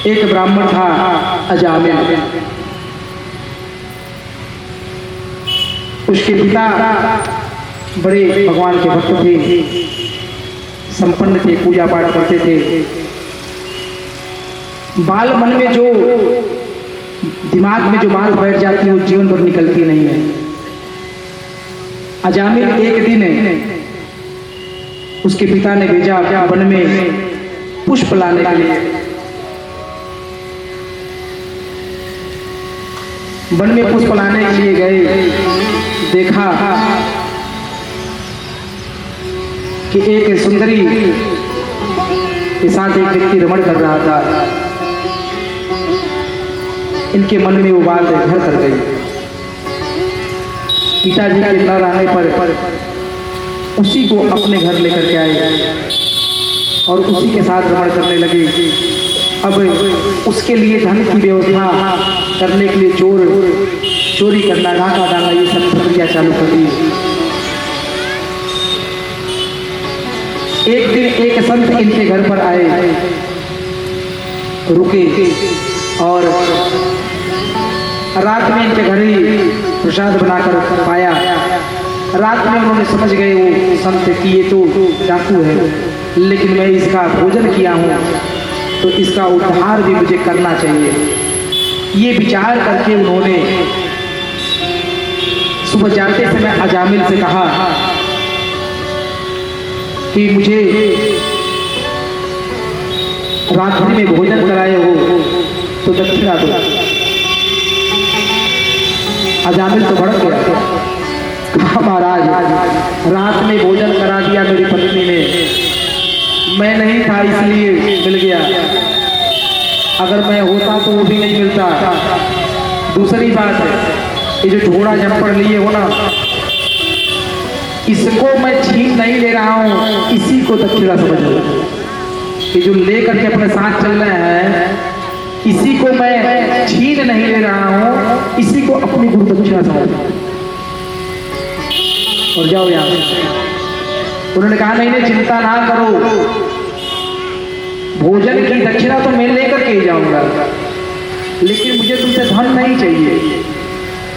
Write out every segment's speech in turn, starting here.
एक ब्राह्मण था अजामिल। उसके पिता बड़े भगवान के भक्त थे, संपन्न थे, पूजा पाठ करते थे। बाल मन में जो दिमाग में जो बात बैठ जाती है वो जीवन भर निकलती नहीं है। अजामिल एक दिन उसके पिता ने भेजा वन में पुष्प लाने के लिए। वन में पुष्प लाने के लिए गए, देखा कि एक सुंदरी के साथ एक व्यक्ति रमण कर रहा था। इनके मन में वो बात घर कर गई। पिताजी के न रहने पर उसी को अपने घर लेकर के आए और उसी के साथ रमण करने लगे। अब उसके लिए धन की व्यवस्था करने के लिए चोरी करना, डाका डालना, ये सब प्रक्रिया चालू कर दी। एक दिन एक संत इनके घर पर आए, रुके और रात में इनके घर ही प्रसाद बनाकर पाया। रात में उन्होंने समझ गए वो संत कि ये तो डाकू है, लेकिन मैं इसका भोजन किया हूँ तो इसका उद्धार भी मुझे करना चाहिए। ये विचार करके उन्होंने सुबह जाते समय अजामिल से कहा कि मुझे रात्रि में भोजन कराए हो तो दक्षिणा दो। अजामिल तो भड़क गया, कहा महाराज रात में भोजन करा दिया मेरी पत्नी ने, मैं नहीं था इसलिए मिल गया, अगर मैं होता तो वो भी नहीं मिलता। दूसरी बात है, ये जो घोड़ा जंपर लिए हो ना, इसको मैं छीन नहीं ले रहा हूँ, इसी को दक्षिणा समझ लो। ये जो लेकर के अपने साथ चल रहे हैं, इसी को मैं छीन नहीं ले रहा हूँ, इसी को अपनी गुरु दक्षिणा समझ लो और जाओ यहाँ से। उन्होंने कहा नहीं नहीं, चिंता ना करो, भोजन की दक्षिणा तो मैं लेकर के ही जाऊंगा, लेकिन मुझे तुमसे धन नहीं चाहिए।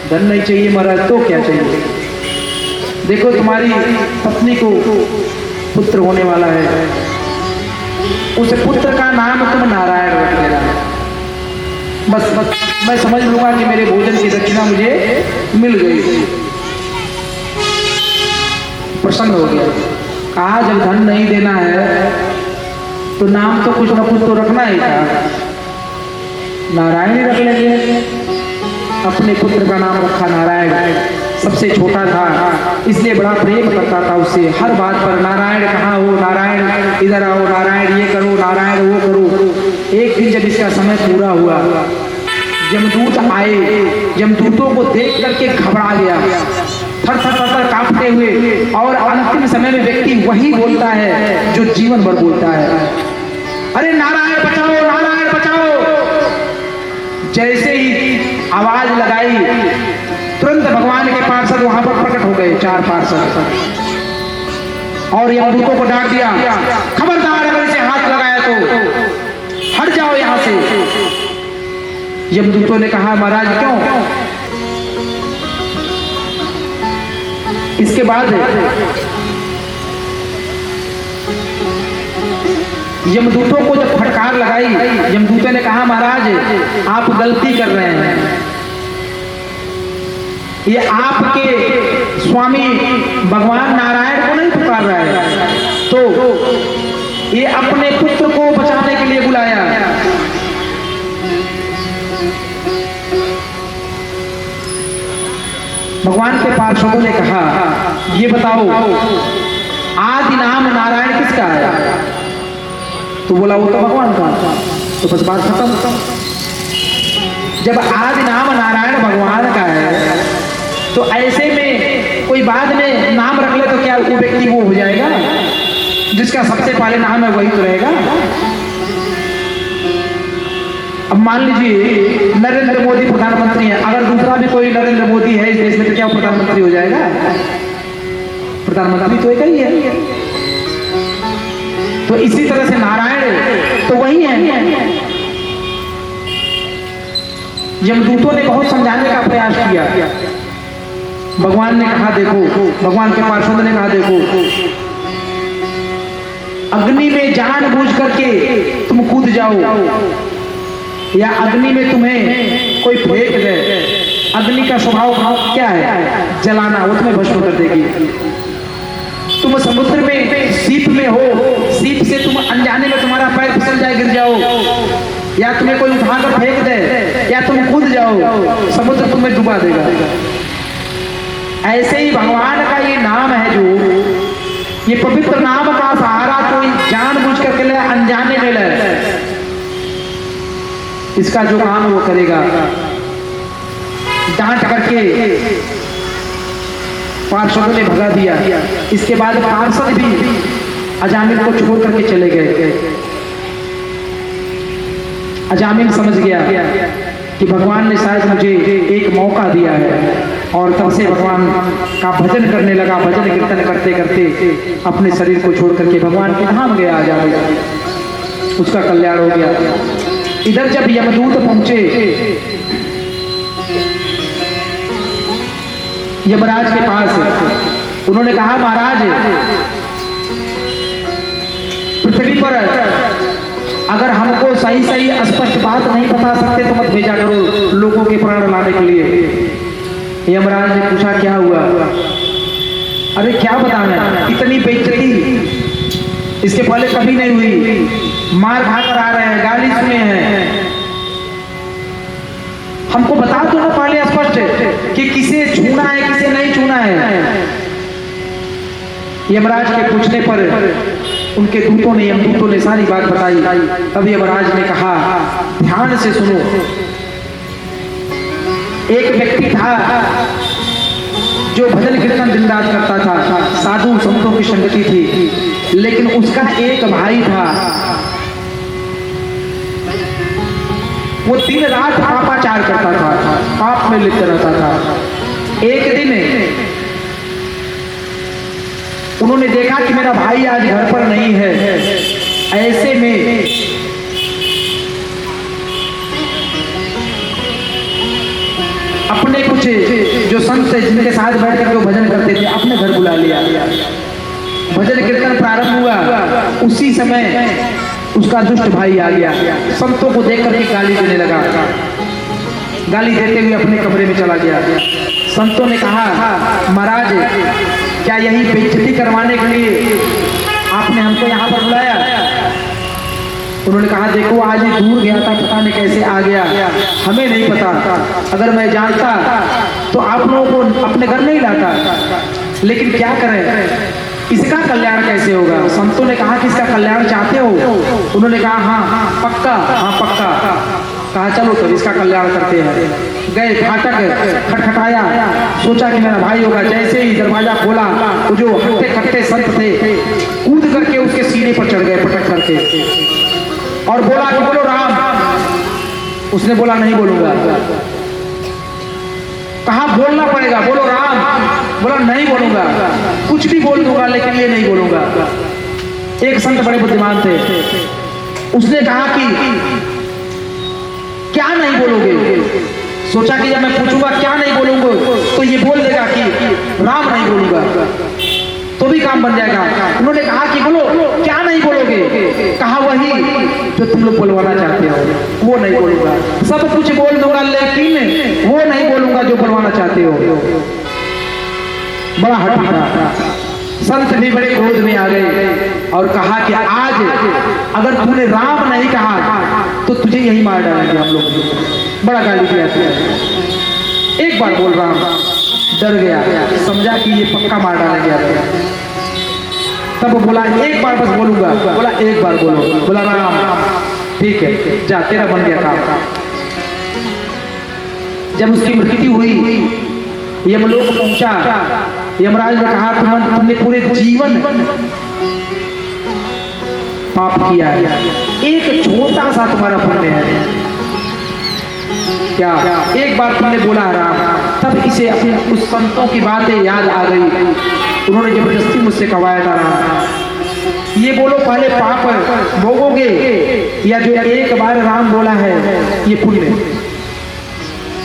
धन नहीं चाहिए महाराज, तो क्या चाहिए? देखो तुम्हारी पत्नी को पुत्र होने वाला है, उस पुत्र का नाम तुम नारायण रख देना। बस मैं समझ लूंगा कि मेरे भोजन की दक्षिणा मुझे मिल गई। प्रसन्न हो गया, कहा जब धन नहीं देना है तो नाम तो कुछ ना कुछ तो रखना ही था, नारायण ही रख लेंगे। अपने पुत्र का नाम रखा नारायण। सबसे छोटा था इसलिए बड़ा प्रेम करता था उससे, हर बात पर नारायण कहाँ हो, नारायण इधर आओ, नारायण ये करो, नारायण वो करो। एक दिन जब इसका समय पूरा हुआ, यमदूत आए, यमदूतों को देख करके घबरा गया, थर थर थर थर कांपते हुए, और अंतिम समय में व्यक्ति वही बोलता है जो जीवन भर बोलता है, अरे नारायण बचाओ, नारायण बचाओ। जैसे ही आवाज लगाई, तुरंत भगवान के पार्षद वहां पर प्रकट हो गए, 4 पार्षद, और यमदूतों को डांट दिया, खबरदार अगर इसे हाथ लगाया तो हट जाओ यहां से। यमदूतों ने कहा महाराज क्यों? इसके बाद यमदूतों को जब फटकार लगाई, यमदूतों ने कहा महाराज आप गलती कर रहे हैं, ये आपके स्वामी भगवान नारायण को नहीं पुकार रहा है, तो ये अपने पुत्र को बचाने के लिए बुलाया। भगवान के पार्षदों ने कहा ये बताओ आदि नाम नारायण किसका है? तो बोला वो तो भगवान का। तो बस बात खत्म। जब आदि नाम नारायण भगवान का है तो ऐसे में कोई बाद में नाम रख ले तो क्या वो व्यक्ति वो हो जाएगा? जिसका सबसे पहले नाम है वही तो रहेगा। अब मान लीजिए नरेंद्र मोदी प्रधानमंत्री है, अगर दूसरा भी कोई नरेंद्र मोदी है इस देश में तो क्या प्रधानमंत्री हो जाएगा? प्रधानमंत्री तो एक ही है। तो इसी तरह से नारायण तो वही है। यमदूतों ने बहुत समझाने का प्रयास किया। भगवान ने कहा देखो, भगवान के पार्षद ने कहा देखो, अग्नि में जानबूझ करके तुम कूद जाओ या अग्नि में तुम्हें कोई फेंक दे, अग्नि का स्वभाव क्या है? जलाना, वो तुम्हें भस्म कर देगी। तुम समुद्र में सीप में हो, सीप से तुम अनजाने में तुम्हारा पैर फिसल जाए, गिर जाओ, या तुम्हें कोई उठाकर फेंक दे, या तुम कूद जाओ, समुद्र तुम्हें डुबा देगा। ऐसे ही भगवान का ये नाम है, जो ये पवित्र नाम का सहारा कोई जानबूझ करके ले, अनजाने में ले, इसका जो काम वो करेगा। डांट करके पार्षदों ने भगा दिया। इसके बाद पार्षद भी अजामिल को छोड़ करके चले गए। अजामिल समझ गया कि भगवान ने शायद मुझे एक मौका दिया है, और तब से भगवान का भजन करने लगा। भजन कीर्तन करते करते अपने शरीर को छोड़ करके भगवान के धाम गया, आजाद, उसका कल्याण हो गया। इधर जब यमदूत पहुंचे यमराज के पास, उन्होंने कहा महाराज, पृथ्वी पर अगर हमको सही सही स्पष्ट बात नहीं बता सकते तो मत भेजा करो लोगों के प्राण लाने के लिए। यमराज ने पूछा क्या हुआ? अरे क्या बताना, इतनी बेइज्जती इसके पहले कभी नहीं हुई, मार खाकर आ रहे हैं, गाली सुने हैं, हमको बता दो ना पहले स्पष्ट कि किसे छूना है किसे नहीं छूना है। यमराज के पूछने पर उनके दूतों ने, यमदूतों ने सारी बात बताई। तब यमराज ने कहा ध्यान से सुनो, एक व्यक्ति था जो भजन कीर्तन दिन रात करता था, साधु संतों की संगति थी, लेकिन उसका एक भाई था, वो दिन रात पापाचार करता था, पाप में लिप्त रहता था। एक दिन उन्होंने देखा कि मेरा भाई आज घर पर नहीं है। ऐसे में अपने कुछ जो संत थे जिनके साथ बैठ कर वो भजन करते थे, अपने घर बुला लिया। भजन कीर्तन प्रारंभ हुआ, उसी समय उसका दुष्ट भाई आ गया, संतों को देख करके गाली देने लगा। गाली देते हुए अपने कमरे में चला गया। संतों ने कहा महाराज, क्या यही बेइज्जती करवाने के लिए आपने हमको यहाँ पर बुलाया? उन्होंने कहा देखो, आज ही दूर गया था, पता नहीं कैसे आ गया, हमें नहीं पता। अगर मैं जानता तो आप लोगों को अपने घर नहीं लाता, लेकिन क्या करें, इसका कल्याण कैसे होगा? संतों ने कहा कि इसका कल्याण चाहते हो? उन्होंने कहा हाँ पक्का, हाँ पक्का। कहा चलो तो इसका कल्याण करते हैं। गए, फाटक खटखटाया, सोचा कि मेरा भाई होगा। जैसे ही दरवाजा खोला, वो जो हट्टे कट्टे संत थे कूद करके उसके सीने पर चढ़ गए पटक करके, और बोला कि बोलो राम। उसने बोला नहीं बोलूंगा। कहा बोलना पड़ेगा, बोलो राम। बोला नहीं बोलूंगा, कुछ भी बोल दूंगा लेकिन ये नहीं बोलूंगा। एक संत बड़े बुद्धिमान थे, उसने कहा कि क्या नहीं बोलोगे? सोचा कि जब मैं पूछूंगा क्या नहीं बोलूंगा तो ये बोल देगा कि राम नहीं बोलूंगा, तो भी काम बन जाएगा। उन्होंने कहा कि बोलो क्या नहीं बोलोगे? कहा वही जो तुम लोग बोलवाना चाहते हो वो नहीं बोलूंगा। सब कुछ बोल दूंगा लेकिन वो नहीं बोलूंगा जो बोलवाना चाहते हो। बड़ा हठी था। संत भी बड़े क्रोध में आ गए और कहा कि आज अगर तुमने राम नहीं कहा तो तुझे यही मार डालेंगे हम लोग। बड़ा गाली दिया। एक बार बोल राम, डर गया, समझा कि ये पक्का मार डालेंगे। तब बोला एक बार बस बोलूंगा। बोला एक बार बोलो। बोला राम, ठीक है जा, तेरा बन गया काम। जब उसकी मृत्यु हुई, यमलोक पहुंचा, यमराज ने कहा तुमने पूरे जीवन पाप किया है, एक छोटा सा तुम्हारा पुण्य है। क्या एक बार तुमने बोला राम, तब इसे अपने उस संतों की बातें याद आ गई। उन्होंने जबरदस्ती मुझसे कवाया था राम, ये बोलो पहले पाप भोगोगे या जो एक बार राम बोला है ये पुण्य।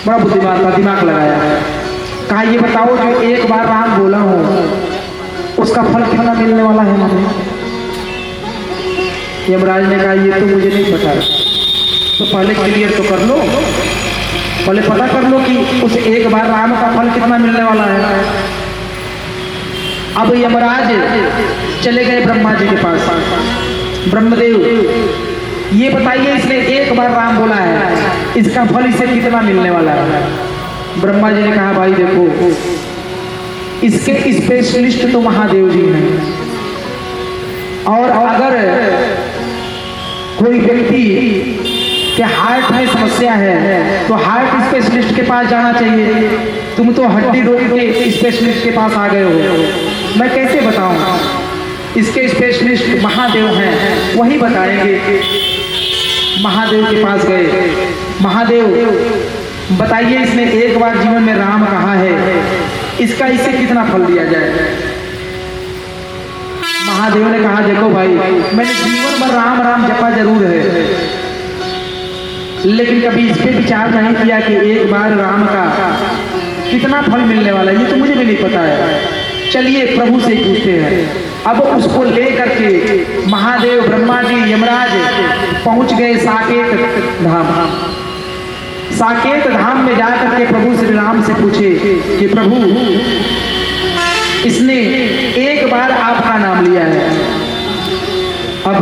बड़ा बुद्धिमान था, दिमाग लगाया। कहा ये बताओ जो एक बार राम बोला हो उसका फल कितना मिलने वाला है हमें? यमराज ने कहा ये तो मुझे नहीं पता, तो पहले क्लियर तो कर लो, पहले पता कर लो कि उस एक बार राम का फल कितना मिलने वाला है। अब यमराज चले गए ब्रह्मा जी के पास। ब्रह्मदेव ये बताइए इसने एक बार राम बोला है, इसका फल इसे कितना मिलने वाला है? ब्रह्मा जी ने कहा भाई देखो, इसके स्पेशलिस्ट तो महादेव जी हैं, और अगर कोई व्यक्ति के हार्ट में समस्या है तो हार्ट स्पेशलिस्ट के पास जाना चाहिए। तुम तो हड्डी रोग के स्पेशलिस्ट के पास आ गए हो, मैं कैसे बताऊं? इसके स्पेशलिस्ट महादेव हैं, वही बताएंगे। महादेव के पास गए। महादेव बताइए इसने एक बार जीवन में राम कहा है, इसका इसे कितना फल दिया जाए? महादेव ने कहा देखो भाई, मैंने जीवन भर राम राम जपा जरूर है, लेकिन कभी इस पे विचार नहीं किया कि एक बार राम का कितना फल मिलने वाला है, ये तो मुझे भी नहीं पता है। चलिए प्रभु से पूछते हैं। अब उसको लेकर के महादेव, ब्रह्मा जी, यमराज पहुंच गए साकेत धाम। साकेत धाम में जाकर के प्रभु श्री राम से पूछे कि प्रभु इसने एक बार आपका नाम लिया है, अब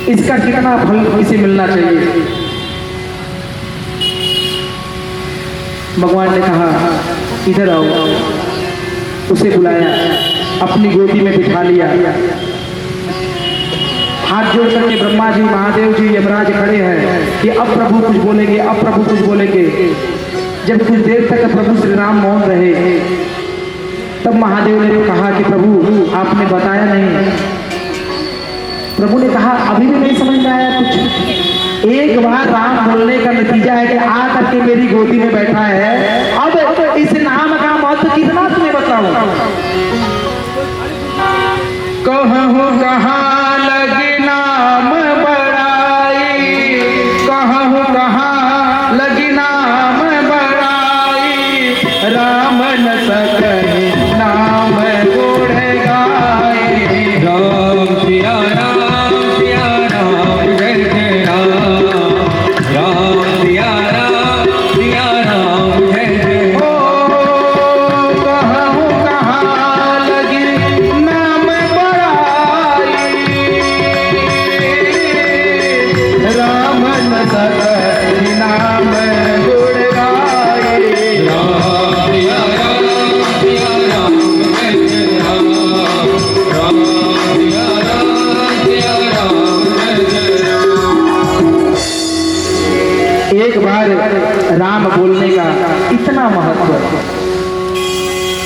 इसका कितना फल इसे मिलना चाहिए? भगवान ने कहा इधर आओ। उसे बुलाया, अपनी गोदी में बिठा लिया। हाथ जोड़ करके ब्रह्मा जी, महादेव जी, यमराज खड़े हैं कि अब प्रभु कुछ बोलेंगे, अब प्रभु कुछ बोलेंगे। जब कुछ देर तक प्रभु श्री राम मौन रहे, तब महादेव ने कहा कि प्रभु आपने बताया नहीं। प्रभु ने कहा अभी भी नहीं समझ में आया कुछ? एक बार राम बोलने का नतीजा है कि आ करके मेरी गोदी में बैठा है, अब इस नाम का महत्व कितना तुम्हें बताऊं? कहूं कहाँ लगी नाम बड़ाई, कहूं कहाँ लगी नाम बड़ाई, राम न सकहि नाम गुण गाए। राम सिया राम सिया राम जय जय राम, राम सिया राम जय जय। ओ कहूं कहाँ लगी नाम बड़ाई, राम न सकहि नाम गुण गाए। राम सिया राम जय जय राम, राम सिया राम जय जय राम। एक बार राम बोलने का इतना महत्व,